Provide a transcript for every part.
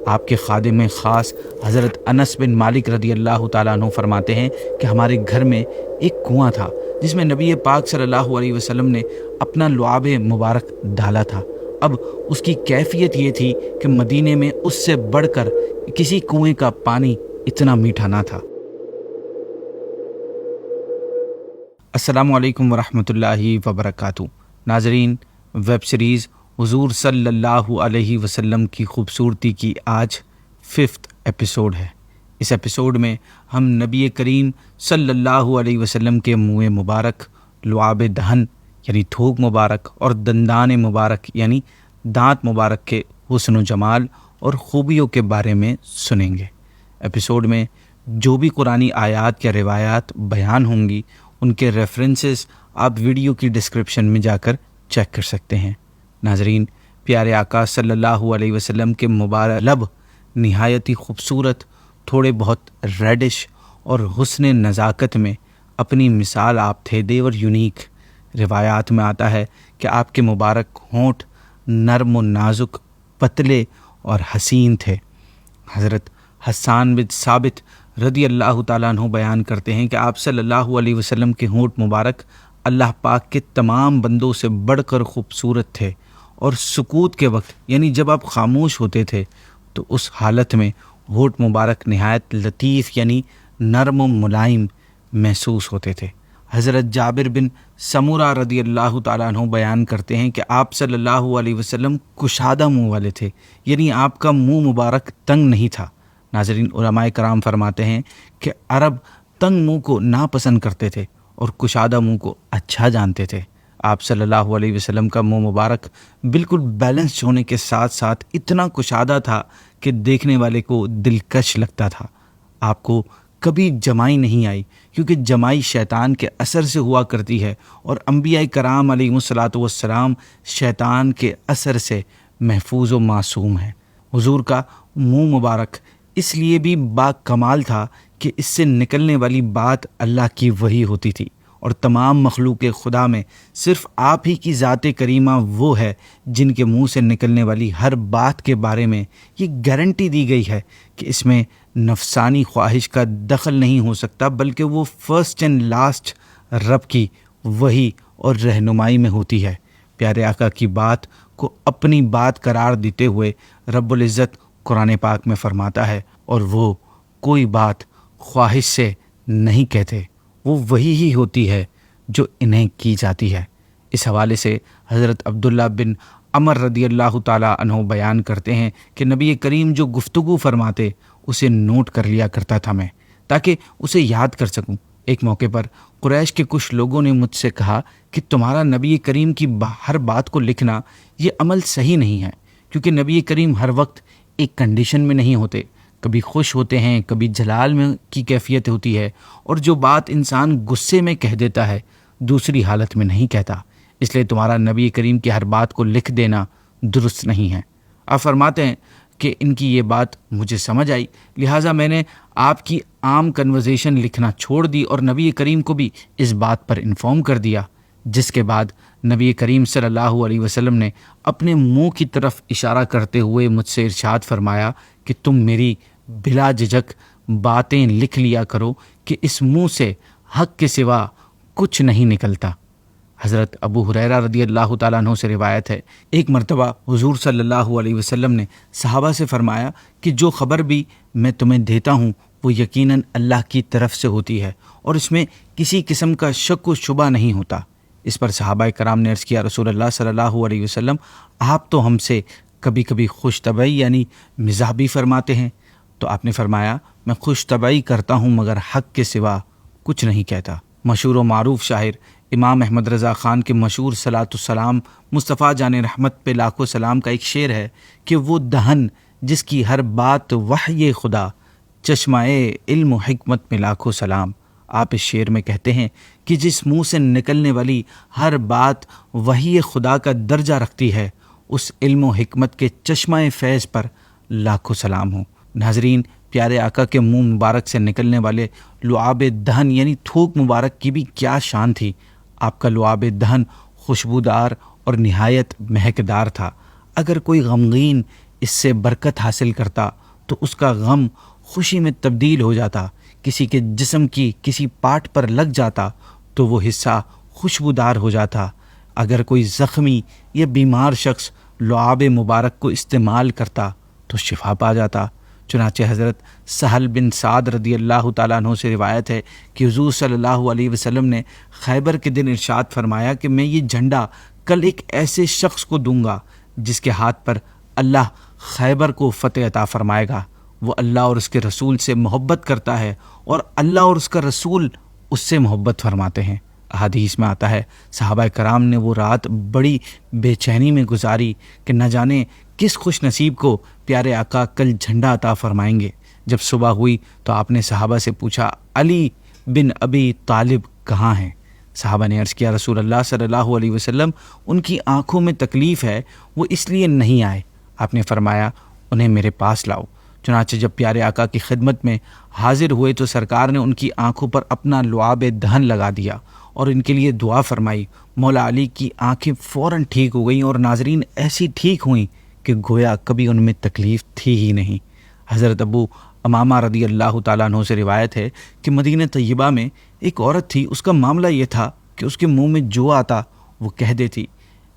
آپ کے خادم خاص حضرت انس بن مالک رضی اللہ تعالیٰ عنہ فرماتے ہیں کہ ہمارے گھر میں ایک کنواں تھا جس میں نبی پاک صلی اللہ علیہ وسلم نے اپنا لعاب مبارک ڈالا تھا۔ اب اس کی کیفیت یہ تھی کہ مدینے میں اس سے بڑھ کر کسی کنویں کا پانی اتنا میٹھا نہ تھا۔ السلام علیکم ورحمۃ اللہ وبرکاتہ۔ ناظرین، ویب سیریز حضور صلی اللہ علیہ وسلم کی خوبصورتی کی آج 5th ایپیسوڈ ہے۔ اس ایپیسوڈ میں ہم نبی کریم صلی اللہ علیہ وسلم کے منہ مبارک، لعاب دہن یعنی تھوک مبارک، اور دندان مبارک یعنی دانت مبارک کے حسن و جمال اور خوبیوں کے بارے میں سنیں گے۔ ایپیسوڈ میں جو بھی قرآنی آیات یا روایات بیان ہوں گی ان کے ریفرنسز آپ ویڈیو کی ڈسکرپشن میں جا کر چیک کر سکتے ہیں۔ ناظرین، پیارے آقا صلی اللہ علیہ وسلم کے مبارک لب نہایت ہی خوبصورت، تھوڑے بہت ریڈش اور حسن نزاکت میں اپنی مثال آپ تھے، دیور یونیک۔ روایات میں آتا ہے کہ آپ کے مبارک ہونٹ نرم و نازک، پتلے اور حسین تھے۔ حضرت حسان بن ثابت رضی اللہ تعالیٰ عنہ بیان کرتے ہیں کہ آپ صلی اللہ علیہ وسلم کے ہونٹ مبارک اللہ پاک کے تمام بندوں سے بڑھ کر خوبصورت تھے، اور سکوت کے وقت یعنی جب آپ خاموش ہوتے تھے تو اس حالت میں ہونٹ مبارک نہایت لطیف یعنی نرم و ملائم محسوس ہوتے تھے۔ حضرت جابر بن سمورہ رضی اللہ تعالیٰ عنہ بیان کرتے ہیں کہ آپ صلی اللہ علیہ وسلم کشادہ منہ والے تھے، یعنی آپ کا منہ مبارک تنگ نہیں تھا۔ ناظرین، علماء کرام فرماتے ہیں کہ عرب تنگ منہ کو ناپسند کرتے تھے اور کشادہ منہ کو اچھا جانتے تھے۔ آپ صلی اللہ علیہ وسلم کا منہ مبارک بالکل بیلنس ہونے کے ساتھ ساتھ اتنا کشادہ تھا کہ دیکھنے والے کو دلکش لگتا تھا۔ آپ کو کبھی جمائی نہیں آئی، کیونکہ جمائی شیطان کے اثر سے ہوا کرتی ہے، اور انبیاء کرام علیہم الصلاۃ والسلام شیطان کے اثر سے محفوظ و معصوم ہیں۔ حضور کا منہ مبارک اس لیے بھی با کمال تھا کہ اس سے نکلنے والی بات اللہ کی وحی ہوتی تھی، اور تمام مخلوق خدا میں صرف آپ ہی کی ذات کریمہ وہ ہے جن کے منہ سے نکلنے والی ہر بات کے بارے میں یہ گارنٹی دی گئی ہے کہ اس میں نفسانی خواہش کا دخل نہیں ہو سکتا، بلکہ وہ فرسٹ اینڈ لاسٹ رب کی وحی اور رہنمائی میں ہوتی ہے۔ پیارے آقا کی بات کو اپنی بات قرار دیتے ہوئے رب العزت قرآن پاک میں فرماتا ہے، اور وہ کوئی بات خواہش سے نہیں کہتے، وہ وہی ہی ہوتی ہے جو انہیں کی جاتی ہے۔ اس حوالے سے حضرت عبداللہ بن عمر رضی اللہ تعالیٰ عنہ بیان کرتے ہیں کہ نبی کریم جو گفتگو فرماتے اسے نوٹ کر لیا کرتا تھا میں، تاکہ اسے یاد کر سکوں۔ ایک موقع پر قریش کے کچھ لوگوں نے مجھ سے کہا کہ تمہارا نبی کریم کی ہر بات کو لکھنا یہ عمل صحیح نہیں ہے، کیونکہ نبی کریم ہر وقت ایک کنڈیشن میں نہیں ہوتے، کبھی خوش ہوتے ہیں، کبھی جلال میں کی کیفیت ہوتی ہے، اور جو بات انسان غصے میں کہہ دیتا ہے دوسری حالت میں نہیں کہتا، اس لیے تمہارا نبی کریم کی ہر بات کو لکھ دینا درست نہیں ہے۔ آپ فرماتے ہیں کہ ان کی یہ بات مجھے سمجھ آئی، لہٰذا میں نے آپ کی عام کنورزیشن لکھنا چھوڑ دی اور نبی کریم کو بھی اس بات پر انفارم کر دیا، جس کے بعد نبی کریم صلی اللہ علیہ وسلم نے اپنے منہ کی طرف اشارہ کرتے ہوئے مجھ سے ارشاد فرمایا کہ تم میری بلا جھجک باتیں لکھ لیا کرو کہ اس منہ سے حق کے سوا کچھ نہیں نکلتا۔ حضرت ابو ہریرہ رضی اللہ تعالیٰ عنہ سے روایت ہے، ایک مرتبہ حضور صلی اللہ علیہ وسلم نے صحابہ سے فرمایا کہ جو خبر بھی میں تمہیں دیتا ہوں وہ یقیناً اللہ کی طرف سے ہوتی ہے، اور اس میں کسی قسم کا شک و شبہ نہیں ہوتا۔ اس پر صحابہ کرام نے عرض کیا، رسول اللہ صلی اللہ علیہ وسلم، آپ تو ہم سے کبھی کبھی خوش طبعی یعنی مزاح بھی فرماتے ہیں۔ تو آپ نے فرمایا، میں خوش طبعی کرتا ہوں مگر حق کے سوا کچھ نہیں کہتا۔ مشہور و معروف شاعر امام احمد رضا خان کے مشہور صلاۃ السلام مصطفیٰ جان رحمت پہ لاکھوں سلام کا ایک شعر ہے کہ وہ دہن جس کی ہر بات وحی خدا، چشمہ علم و حکمت میں لاکھوں سلام۔ آپ اس شعر میں کہتے ہیں کہ جس منہ سے نکلنے والی ہر بات وحی خدا کا درجہ رکھتی ہے، اس علم و حکمت کے چشمہ فیض پر لاکھوں سلام ہوں۔ ناظرین، پیارے آقا کے منہ مبارک سے نکلنے والے لعاب دہن یعنی تھوک مبارک کی بھی کیا شان تھی۔ آپ کا لعاب دہن خوشبودار اور نہایت مہکدار تھا۔ اگر کوئی غمگین اس سے برکت حاصل کرتا تو اس کا غم خوشی میں تبدیل ہو جاتا، کسی کے جسم کی کسی پارٹ پر لگ جاتا تو وہ حصہ خوشبودار ہو جاتا، اگر کوئی زخمی یا بیمار شخص لعاب مبارک کو استعمال کرتا تو شفا پا جاتا۔ چنانچہ حضرت سہل بن سعد رضی اللہ تعالیٰ عنہ سے روایت ہے کہ حضور صلی اللہ علیہ وسلم نے خیبر کے دن ارشاد فرمایا کہ میں یہ جھنڈا کل ایک ایسے شخص کو دوں گا جس کے ہاتھ پر اللہ خیبر کو فتح عطا فرمائے گا، وہ اللہ اور اس کے رسول سے محبت کرتا ہے اور اللہ اور اس کا رسول اس سے محبت فرماتے ہیں۔ احادیث میں آتا ہے صحابہ کرام نے وہ رات بڑی بے چینی میں گزاری کہ نہ جانے کس خوش نصیب کو پیارے آقا کل جھنڈا عطا فرمائیں گے۔ جب صبح ہوئی تو آپ نے صحابہ سے پوچھا علی بن ابی طالب کہاں ہیں؟ صحابہ نے عرض کیا رسول اللہ صلی اللہ علیہ وسلم ان کی آنکھوں میں تکلیف ہے، وہ اس لیے نہیں آئے۔ آپ نے فرمایا انہیں میرے پاس لاؤ۔ چنانچہ جب پیارے آقا کی خدمت میں حاضر ہوئے تو سرکار نے ان کی آنکھوں پر اپنا لعاب دہن لگا دیا اور ان کے لیے دعا فرمائی۔ مولا علی کی آنکھیں فوراً ٹھیک ہو گئیں اور ناظرین ایسی ٹھیک ہوئیں کہ گویا کبھی ان میں تکلیف تھی ہی نہیں۔ حضرت ابو امامہ رضی اللہ تعالیٰ عنہ سے روایت ہے کہ مدینہ طیبہ میں ایک عورت تھی، اس کا معاملہ یہ تھا کہ اس کے منہ میں جو آتا وہ کہہ دیتی،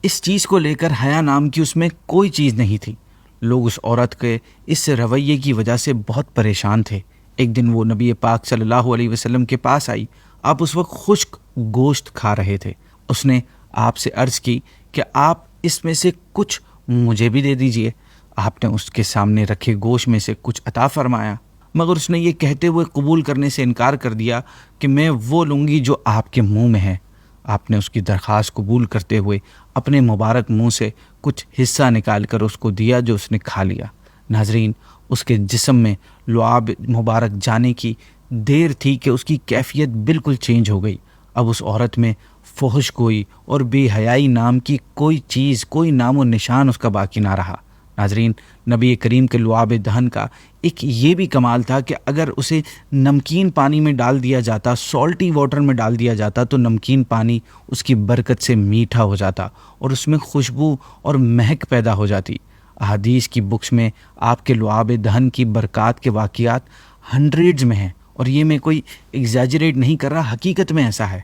اس چیز کو لے کر حیا نام کی اس میں کوئی چیز نہیں تھی۔ لوگ اس عورت کے اس رویے کی وجہ سے بہت پریشان تھے۔ ایک دن وہ نبی پاک صلی اللہ علیہ وسلم کے پاس آئی، آپ اس وقت خشک گوشت کھا رہے تھے۔ اس نے آپ سے عرض کی کہ آپ اس میں سے کچھ مجھے بھی دے دیجئے۔ آپ نے اس کے سامنے رکھے گوشت میں سے کچھ عطا فرمایا، مگر اس نے یہ کہتے ہوئے قبول کرنے سے انکار کر دیا کہ میں وہ لوں گی جو آپ کے منہ میں ہے۔ آپ نے اس کی درخواست قبول کرتے ہوئے اپنے مبارک منہ سے کچھ حصہ نکال کر اس کو دیا جو اس نے کھا لیا۔ ناظرین، اس کے جسم میں لعاب مبارک جانے کی دیر تھی کہ اس کی کیفیت بالکل چینج ہو گئی۔ اب اس عورت میں فحش گوئی اور بے حیائی نام کی کوئی چیز، کوئی نام و نشان اس کا باقی نہ رہا۔ ناظرین، نبی کریم کے لعاب دہن کا ایک یہ بھی کمال تھا کہ اگر اسے نمکین پانی میں ڈال دیا جاتا، سالٹی واٹر میں ڈال دیا جاتا تو نمکین پانی اس کی برکت سے میٹھا ہو جاتا اور اس میں خوشبو اور مہک پیدا ہو جاتی۔ احادیث کی بکس میں آپ کے لعاب دہن کی برکات کے واقعات ہنڈریڈز میں ہیں، اور یہ میں کوئی ایگزیجریٹ نہیں کر رہا، حقیقت میں ایسا ہے۔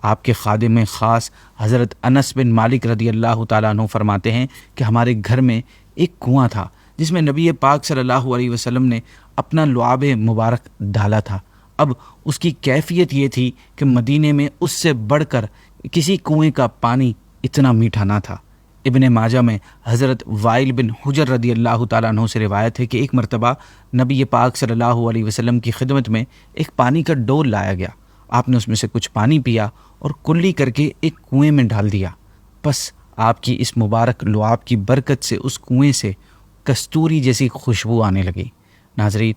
آپ کے خادم خاص حضرت انس بن مالک رضی اللہ تعالیٰ عنہ فرماتے ہیں کہ ہمارے گھر میں ایک کنواں تھا جس میں نبی پاک صلی اللہ علیہ وسلم نے اپنا لعاب مبارک ڈالا تھا۔ اب اس کی کیفیت یہ تھی کہ مدینے میں اس سے بڑھ کر کسی کنویں کا پانی اتنا میٹھا نہ تھا۔ ابن ماجہ میں حضرت وائل بن حجر رضی اللہ تعالیٰ عنہ سے روایت ہے کہ ایک مرتبہ نبی پاک صلی اللہ علیہ وسلم کی خدمت میں ایک پانی کا ڈول لایا گیا۔ آپ نے اس میں سے کچھ پانی پیا اور کلی کر کے ایک کنویں میں ڈال دیا۔ بس آپ کی اس مبارک لعاب کی برکت سے اس کنویں سے کستوری جیسی خوشبو آنے لگی۔ ناظرین،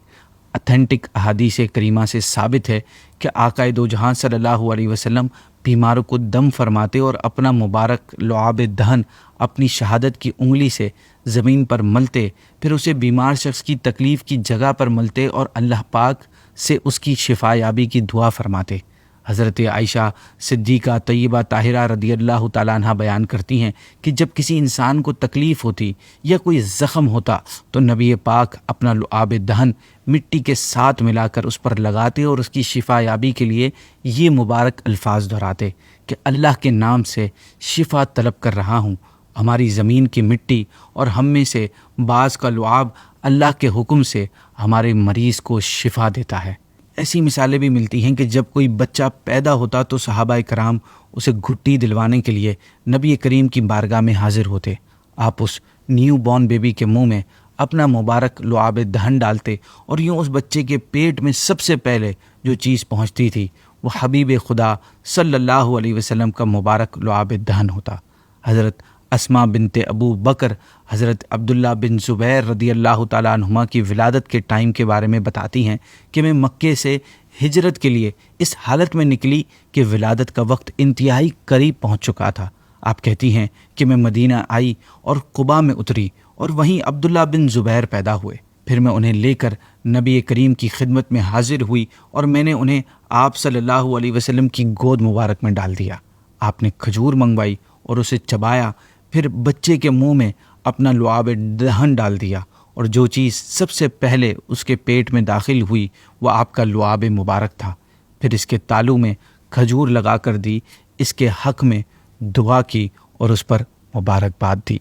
اتھینٹک احادیث کریمہ سے ثابت ہے کہ آقا دو جہاں صلی اللہ علیہ وسلم بیماروں کو دم فرماتے اور اپنا مبارک لعاب دہن اپنی شہادت کی انگلی سے زمین پر ملتے، پھر اسے بیمار شخص کی تکلیف کی جگہ پر ملتے اور اللہ پاک سے اس کی شفا یابی کی دعا فرماتے۔ حضرت عائشہ صدیقہ طیبہ طاہرہ رضی اللہ تعالیٰ عنہ بیان کرتی ہیں کہ جب کسی انسان کو تکلیف ہوتی یا کوئی زخم ہوتا تو نبی پاک اپنا لعاب دہن مٹی کے ساتھ ملا کر اس پر لگاتے اور اس کی شفا یابی کے لیے یہ مبارک الفاظ دہراتے کہ اللہ کے نام سے شفا طلب کر رہا ہوں۔ ہماری زمین کی مٹی اور ہم میں سے بعض کا لعاب اللہ کے حکم سے ہمارے مریض کو شفا دیتا ہے۔ ایسی مثالیں بھی ملتی ہیں کہ جب کوئی بچہ پیدا ہوتا تو صحابہ کرام اسے گھٹی دلوانے کے لیے نبی کریم کی بارگاہ میں حاضر ہوتے۔ آپ اس نیو بورن بیبی کے منہ میں اپنا مبارک لعاب دہن ڈالتے اور یوں اس بچے کے پیٹ میں سب سے پہلے جو چیز پہنچتی تھی وہ حبیب خدا صلی اللہ علیہ وسلم کا مبارک لعاب دہن ہوتا۔ حضرت اسماء بنت ابو بکر حضرت عبداللہ بن زبیر رضی اللہ تعالیٰ عنہما کی ولادت کے ٹائم کے بارے میں بتاتی ہیں کہ میں مکے سے ہجرت کے لیے اس حالت میں نکلی کہ ولادت کا وقت انتہائی قریب پہنچ چکا تھا۔ آپ کہتی ہیں کہ میں مدینہ آئی اور قباء میں اتری اور وہیں عبداللہ بن زبیر پیدا ہوئے۔ پھر میں انہیں لے کر نبی کریم کی خدمت میں حاضر ہوئی اور میں نے انہیں آپ صلی اللہ علیہ وسلم کی گود مبارک میں ڈال دیا۔ آپ نے کھجور منگوائی اور اسے چبایا، پھر بچے کے منہ میں اپنا لعاب دہن ڈال دیا اور جو چیز سب سے پہلے اس کے پیٹ میں داخل ہوئی وہ آپ کا لعاب مبارک تھا۔ پھر اس کے تالو میں کھجور لگا کر دی، اس کے حق میں دعا کی اور اس پر مبارکباد دی۔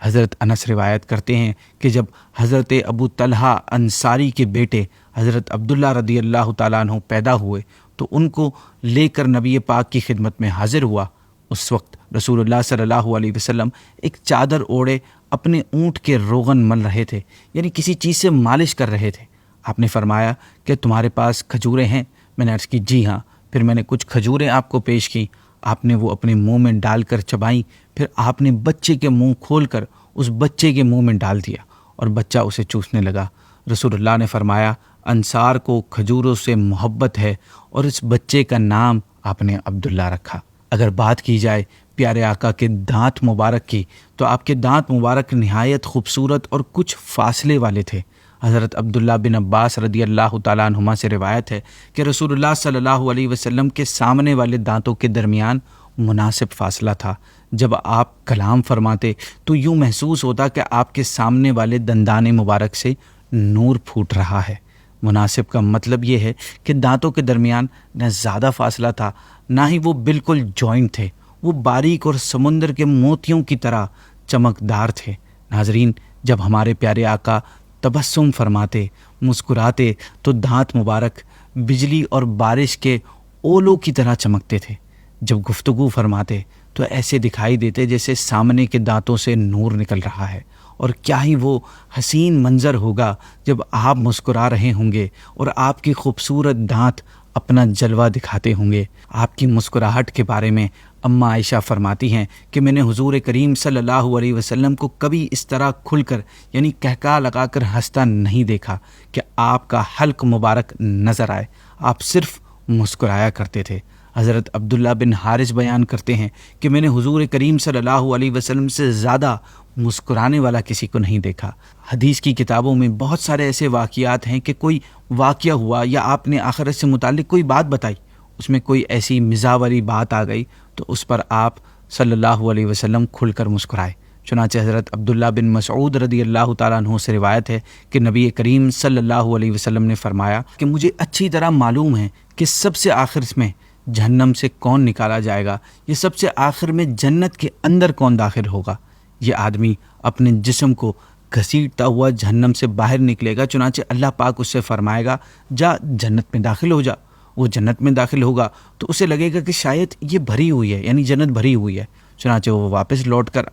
حضرت انس روایت کرتے ہیں کہ جب حضرت ابو طلحہ انصاری کے بیٹے حضرت عبداللہ رضی اللہ تعالیٰ عنہ پیدا ہوئے تو ان کو لے کر نبی پاک کی خدمت میں حاضر ہوا۔ اس وقت رسول اللہ صلی اللہ علیہ وسلم ایک چادر اوڑھے اپنے اونٹ کے روغن مل رہے تھے، یعنی کسی چیز سے مالش کر رہے تھے۔ آپ نے فرمایا کہ تمہارے پاس کھجوریں ہیں؟ میں نے عرض کی جی ہاں۔ پھر میں نے کچھ کھجوریں آپ کو پیش کی، آپ نے وہ اپنے منہ میں ڈال کر چبائیں، پھر آپ نے بچے کے منہ کھول کر اس بچے کے منہ میں ڈال دیا اور بچہ اسے چوسنے لگا۔ رسول اللہ نے فرمایا انصار کو کھجوروں سے محبت ہے اور اس بچے کا نام آپ نے عبداللہ رکھا۔ اگر بات کی جائے پیارے آقا کے دانت مبارک کی تو آپ کے دانت مبارک نہایت خوبصورت اور کچھ فاصلے والے تھے۔ حضرت عبداللہ بن عباس رضی اللہ تعالیٰ عنہما سے روایت ہے کہ رسول اللہ صلی اللہ علیہ وسلم کے سامنے والے دانتوں کے درمیان مناسب فاصلہ تھا۔ جب آپ کلام فرماتے تو یوں محسوس ہوتا کہ آپ کے سامنے والے دندان مبارک سے نور پھوٹ رہا ہے۔ مناسب کا مطلب یہ ہے کہ دانتوں کے درمیان نہ زیادہ فاصلہ تھا نہ ہی وہ بالکل جوائنٹ تھے، وہ باریک اور سمندر کے موتیوں کی طرح چمکدار تھے۔ ناظرین، جب ہمارے پیارے آقا تبسم فرماتے، مسکراتے تو دانت مبارک بجلی اور بارش کے اولوں کی طرح چمکتے تھے۔ جب گفتگو فرماتے تو ایسے دکھائی دیتے جیسے سامنے کے دانتوں سے نور نکل رہا ہے۔ اور کیا ہی وہ حسین منظر ہوگا جب آپ مسکرا رہے ہوں گے اور آپ کی خوبصورت دانت اپنا جلوہ دکھاتے ہوں گے۔ آپ کی مسکراہٹ کے بارے میں اماں عائشہ فرماتی ہیں کہ میں نے حضور کریم صلی اللہ علیہ وسلم کو کبھی اس طرح کھل کر یعنی کہکا لگا کر ہنستا نہیں دیکھا کہ آپ کا حلق مبارک نظر آئے، آپ صرف مسکرایا کرتے تھے۔ حضرت عبداللہ بن حارث بیان کرتے ہیں کہ میں نے حضور کریم صلی اللہ علیہ وسلم سے زیادہ مسکرانے والا کسی کو نہیں دیکھا۔ حدیث کی کتابوں میں بہت سارے ایسے واقعات ہیں کہ کوئی واقعہ ہوا یا آپ نے آخرت سے متعلق کوئی بات بتائی، اس میں کوئی ایسی مزاح والی بات آ گئی تو اس پر آپ صلی اللہ علیہ وسلم کھل کر مسکرائے۔ چنانچہ حضرت عبداللہ بن مسعود رضی اللہ تعالیٰ عنہ سے روایت ہے کہ نبی کریم صلی اللہ علیہ وسلم نے فرمایا کہ مجھے اچھی طرح معلوم ہے کہ سب سے آخر میں جہنم سے کون نکالا جائے گا، یہ سب سے آخر میں جنت کے اندر کون داخل ہوگا۔ یہ آدمی اپنے جسم کو گھسیٹتا ہوا جہنم سے باہر نکلے گا، چنانچہ اللہ پاک اس سے فرمائے گا جا جنت میں داخل ہو جا۔ وہ جنت میں داخل ہوگا تو اسے لگے گا کہ شاید یہ بھری ہوئی ہے، یعنی جنت بھری ہوئی ہے۔ چنانچہ وہ واپس لوٹ کر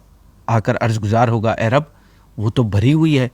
آ کر عرض گزار ہوگا اے رب وہ تو بھری ہوئی ہے۔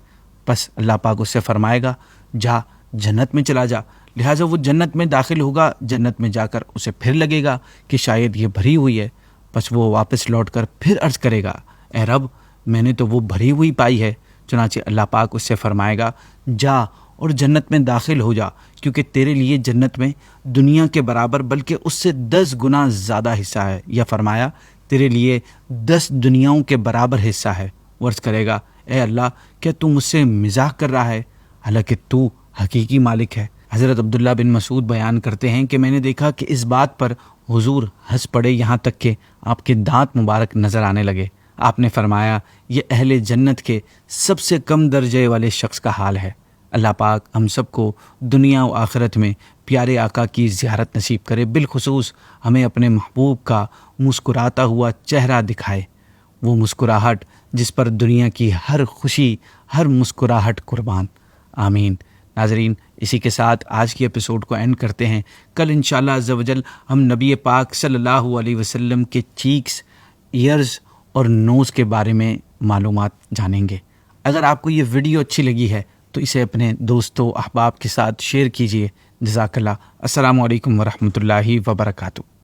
بس اللہ پاک اس سے فرمائے گا جا جنت میں چلا جا۔ لہٰذا وہ جنت میں داخل ہوگا، جنت میں جا کر اسے پھر لگے گا کہ شاید یہ بھری ہوئی ہے۔ بس وہ واپس لوٹ کر پھر عرض کرے گا اے رب میں نے تو وہ بھری ہوئی پائی ہے۔ چنانچہ اللہ پاک اس سے فرمائے گا جا اور جنت میں داخل ہو جا، کیونکہ تیرے لیے جنت میں دنیا کے برابر بلکہ اس سے 10 گنا زیادہ حصہ ہے، یا فرمایا تیرے لیے 10 دنیاؤں کے برابر حصہ ہے۔ وہ عرض کرے گا اے اللہ کیا تو مجھ سے مزاح کر رہا ہے، حالانکہ تو حقیقی مالک ہے۔ حضرت عبداللہ بن مسعود بیان کرتے ہیں کہ میں نے دیکھا کہ اس بات پر حضور ہنس پڑے، یہاں تک کہ آپ کے دانت مبارک نظر آنے لگے۔ آپ نے فرمایا یہ اہل جنت کے سب سے کم درجے والے شخص کا حال ہے۔ اللہ پاک ہم سب کو دنیا و آخرت میں پیارے آقا کی زیارت نصیب کرے، بالخصوص ہمیں اپنے محبوب کا مسکراتا ہوا چہرہ دکھائے، وہ مسکراہٹ جس پر دنیا کی ہر خوشی، ہر مسکراہٹ قربان۔ آمین۔ ناظرین، اسی کے ساتھ آج کی ایپیسوڈ کو اینڈ کرتے ہیں۔ کل انشاءاللہ عز و جل ہم نبی پاک صلی اللہ علیہ وسلم کے چیکس، ایئرز اور نوز کے بارے میں معلومات جانیں گے۔ اگر آپ کو یہ ویڈیو اچھی لگی ہے تو اسے اپنے دوستوں احباب کے ساتھ شیئر کیجیے۔ جزاک اللہ۔ السلام علیکم ورحمۃ اللہ وبرکاتہ۔